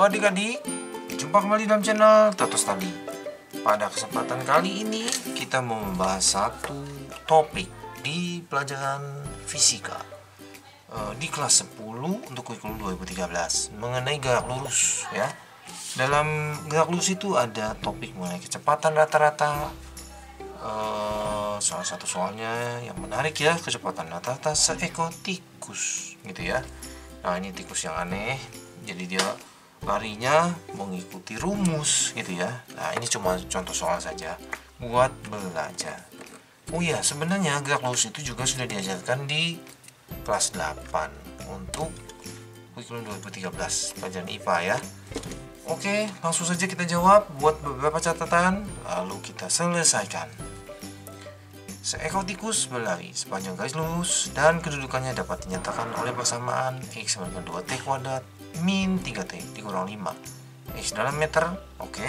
Halo adik-adik, jumpa kembali dalam channel Toto Study. Pada kesempatan kali ini kita mau membahas satu topik di pelajaran fisika di kelas 10 untuk kurikulum 2013 mengenai gerak lurus ya. Dalam gerak lurus itu ada topik mengenai kecepatan rata-rata. Salah satu soalnya yang menarik ya, kecepatan rata-rata seekor tikus gitu ya. Nah, ini tikus yang aneh, jadi dia larinya mengikuti rumus gitu ya. Nah, ini cuma contoh soal saja buat belajar. Oh iya, sebenarnya gerak lurus itu juga sudah diajarkan di kelas 8 untuk kurikulum 2013 pelajaran IPA ya. Oke, langsung saja kita jawab, buat beberapa catatan lalu kita selesaikan. Seekor tikus berlari sepanjang garis lurus dan kedudukannya dapat dinyatakan oleh persamaan X sama dengan 2T kuadrat min 3T dikurang 5. X dalam meter, oke.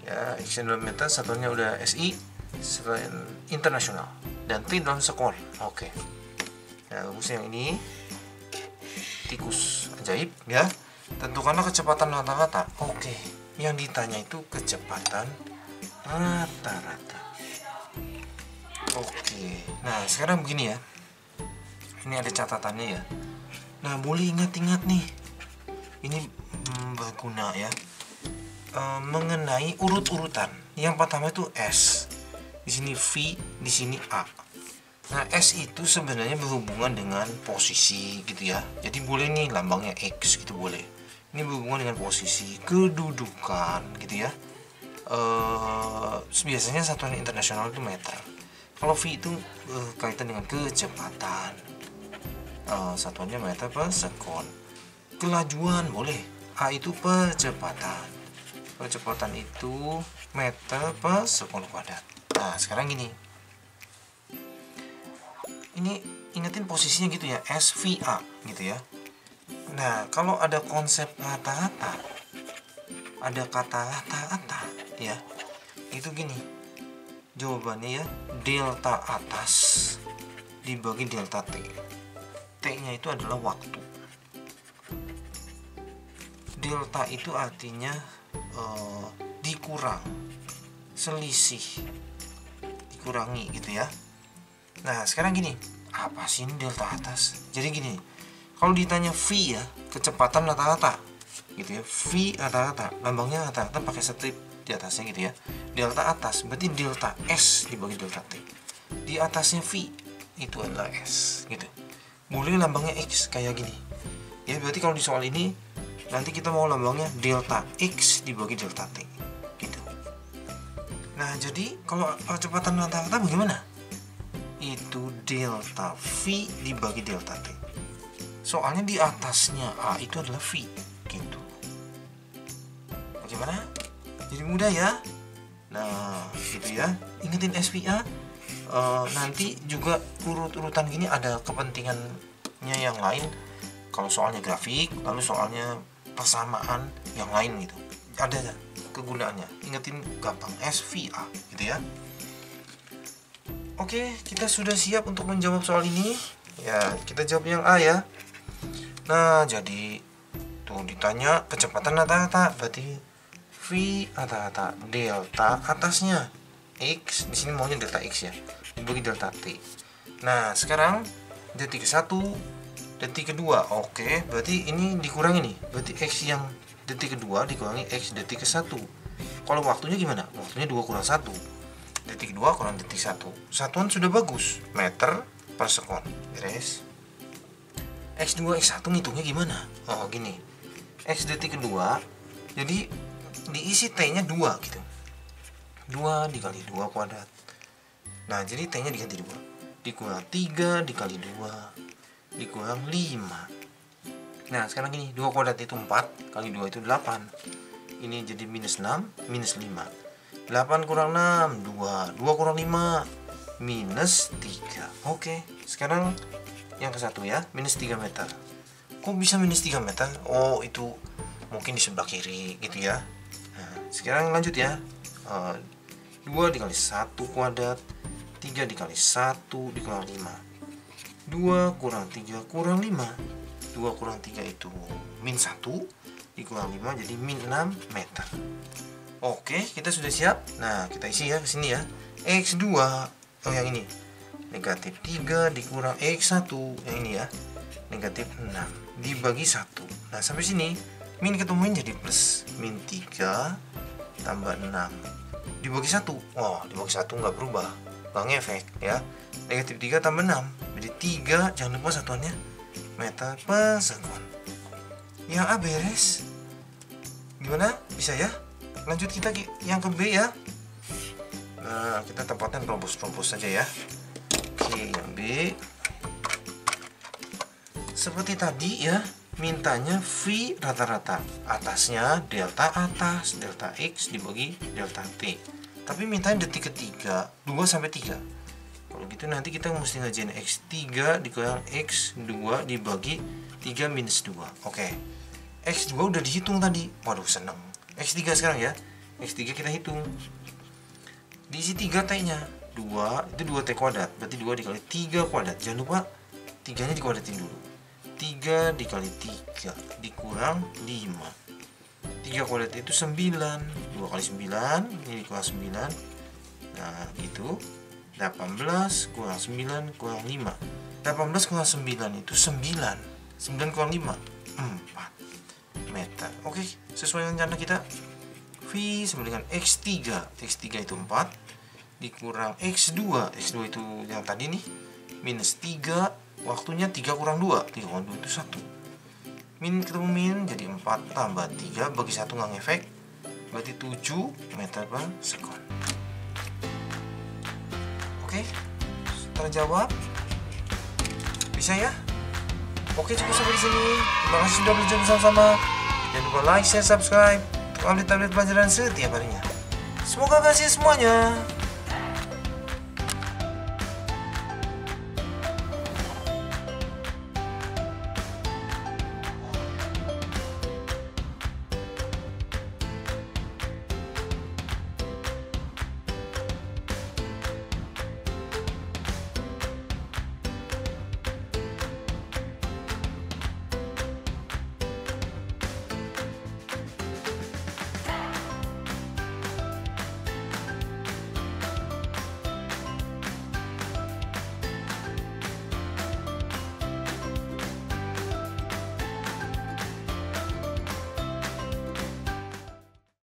Ya, X dalam meter satuannya udah SI, satuan internasional. Dan T dalam sekon, oke. Nah, rumus yang ini tikus ajaib ya. Tentukanlah kecepatan rata-rata. Oke, yang ditanya itu kecepatan rata-rata. Oke, nah sekarang begini ya. Ini ada catatannya ya. Nah, boleh ingat-ingat nih. Ini berguna ya. Mengenai urut-urutan. Yang pertama itu S. Di sini V, di sini A. Nah, S itu sebenarnya berhubungan dengan posisi gitu ya. Jadi boleh nih lambangnya X gitu boleh. Ini berhubungan dengan posisi, kedudukan gitu ya. Biasanya satuan internasional itu meter. Kalau V itu kaitan dengan kecepatan, satuannya meter per sekon. Kelajuan boleh, A itu percepatan. Percepatan itu meter per sekon kuadrat. Nah, sekarang gini. Ini ingetin posisinya gitu ya, SVA gitu ya. Nah, kalau ada konsep rata-rata, ada kata rata-rata ya, itu gini. Jawabannya ya, delta atas dibagi delta T. T-nya itu adalah waktu. Delta itu artinya dikurang, selisih, dikurangi gitu ya. Nah, sekarang gini, apa sih ini delta atas? Jadi gini, kalau ditanya V ya, kecepatan rata-rata gitu ya, V rata-rata, lambangnya rata-rata pakai strip di atasnya gitu ya. Delta atas berarti delta S dibagi delta T. Di atasnya V itu adalah S gitu. Boleh lambangnya X kayak gini. Ya, berarti kalau di soal ini nanti kita mau lambangnya delta X dibagi delta T gitu. Nah, jadi kalau kecepatan rata-rata bagaimana? Itu delta V dibagi delta T. Soalnya di atasnya A itu adalah V gitu. Bagaimana? Jadi mudah ya. Nah, gitu ya. Ingetin SPA. Nanti juga urut-urutan gini ada kepentingannya yang lain. Kalau soalnya grafik, lalu soalnya persamaan yang lain gitu. Ada kegunaannya. Ingetin gampang SVA gitu ya. Oke, kita sudah siap untuk menjawab soal ini. Ya, kita jawab yang A ya. Nah, jadi tuh ditanya kecepatan rata-rata, berarti V rata-rata, delta atasnya X, di sini maunya delta X ya, dibagi delta T. Nah, sekarang detik ke-1, detik kedua. Oke, berarti ini dikurangi nih. Berarti X yang detik kedua dikurangi X detik ke-1. Kalau waktunya gimana? Waktunya 2 kurang 1. Detik 2 kurang detik 1. Satuan sudah bagus, meter per sekon. Beres. X2, X1 ngitungnya gimana? Oh, gini. X detik kedua, jadi diisi T-nya 2 gitu. 2 dikali 2 kuadrat. Nah, jadi T-nya diganti 2. Dikurang 3 dikali 2 dikurang 5. Nah, sekarang gini, 2 kuadrat itu 4 kali 2 itu 8. Ini jadi minus 6, minus 5. 8 kurang 6, 2. 2 kurang 5, minus 3. Oke, sekarang yang ke-1 ya, minus 3 meter. Kok bisa minus 3 meter? Oh, itu mungkin di sebelah kiri gitu ya. Nah, sekarang lanjut ya. 2 dikali 1 kuadrat, 3 dikali 1 dikurang 5. 2 kurang 3 kurang 5. 2 kurang 3 itu min 1 dikurang 5 jadi min 6 meter. Oke, kita sudah siap. Nah, kita isi ya ke sini ya. X2, oh yang ini. Negatif 3 dikurang X1, yang ini ya. Negatif 6 dibagi 1. Nah, sampai sini min ketemuin jadi plus. Min 3 tambah 6 dibagi 1. Oh, dibagi 1 nggak berubah, nggak ngefek ya. Negatif 3 tambah 6 jadi 3, jangan lupa satuannya meter per sekon. Yang A beres. Gimana? Bisa ya? Lanjut kita yang ke B ya. Nah, kita tempatkan terobos-terobos saja ya. Oke, yang B seperti tadi ya, mintanya V rata-rata, atasnya delta atas, delta X dibagi delta T. Tapi mintanya detik ketiga 2 sampai 3. Kalau gitu nanti kita mesti ngerjain X3 dikurang X2 dibagi 3 minus 2. Oke, X2 udah dihitung tadi. Waduh, seneng. X3 sekarang ya. X3 kita hitung. Diisi 3 T-nya. 2, itu 2T kuadrat. Berarti 2 dikali 3 kuadrat. Jangan lupa 3-nya dikuadratin dulu. 3 dikali 3 dikurang 5. 3 kuadrat itu 9. 2 kali 9, ini dikurang 9. Nah, gitu. 18 kurang 9 kurang 5. 18 kurang 9 itu 9. 9 kurang 5, 4 meter. Oke, sesuai rencana kita. V sama dengan X3. X3 itu 4 dikurang X2. X2 itu yang tadi nih. Minus 3. Waktunya 3 kurang 2. 3 kurang 2 itu 1. Min ketemu min jadi 4 tambah 3 bagi 1 nggak ngefek. Berarti 7 meter per sekon. Oke, terjawab. Bisa ya? Oke, cukup sampai di sini. Terima kasih sudah belajar bersama-sama. Jangan lupa like, share, subscribe untuk update-update pelajaran setiap harinya. Semoga berhasil semuanya.